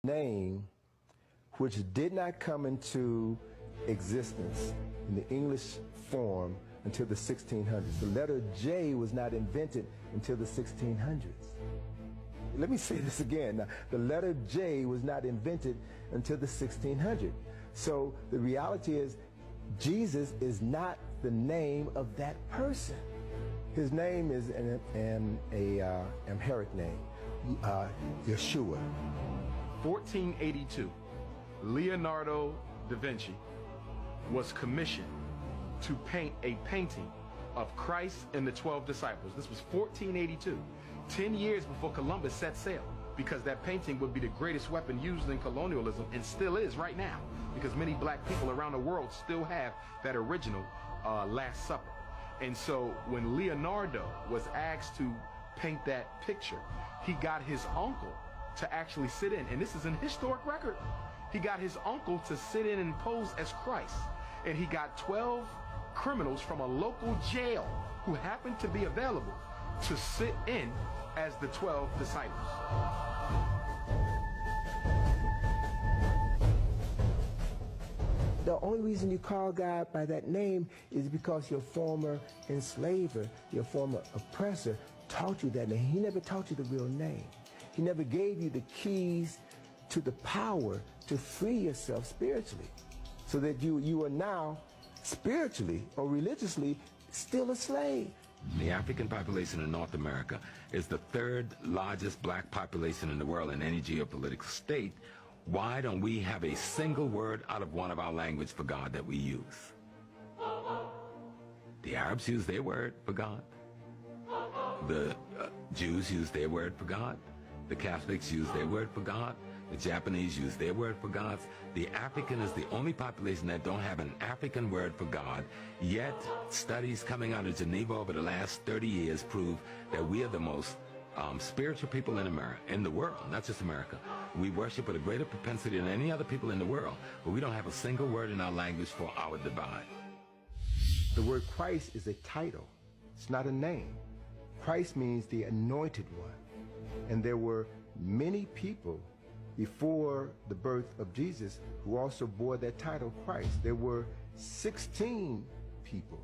name which did not come into existence in the English form until the 1600s. The letter J was not invented until the 1600s. Let me say this again. Now, the letter J was not invented until the 1600s. So the reality is, Jesus is not the name of that person. His name is an Amharic name, Yeshua. 1482, Leonardo da Vinci was commissioned to paint a painting of Christ and the 12 disciples. This was 1482, 10 years before Columbus set sail, because that painting would be the greatest weapon used in colonialism, and still is right now, because many black people around the world still have that original Last Supper. And so when Leonardo was asked to paint that picture, he got his uncle to actually sit in, and this is an historic record. He got his uncle to sit in and pose as Christ, and he got 12 criminals from a local jail who happened to be available to sit in as the 12 disciples. The only reason you call God by that name is because your former enslaver, your former oppressor, taught you that name. He never taught you the real name. He never gave you the keys to the power to free yourself spiritually, so that you are now spiritually or religiously still a slave. The African population in North America is the third largest black population in the world in any geopolitical state. Why don't we have a single word out of one of our language for God that we use? The Arabs use their word for God. The Jews use their word for God. The Catholics use their word for God. The Japanese use their word for God. The African is the only population that don't have an African word for God. Yet, studies coming out of Geneva over the last 30 years prove that we are the most spiritual people in America, in the world, not just America. We worship with a greater propensity than any other people in the world, but we don't have a single word in our language for our divine. The word Christ is a title. It's not a name. Christ means the anointed one. And there were many people before the birth of Jesus who also bore that title, Christ. There were 16 people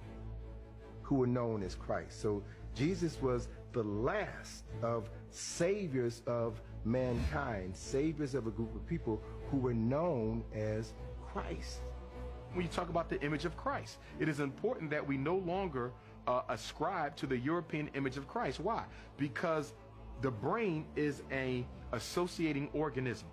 who were known as Christ. So Jesus was the last of saviors of mankind, saviors of a group of people who were known as Christ. When you talk about the image of Christ, it is important that we no longer ascribe to the European image of Christ. Why? Because the brain is an associating organism.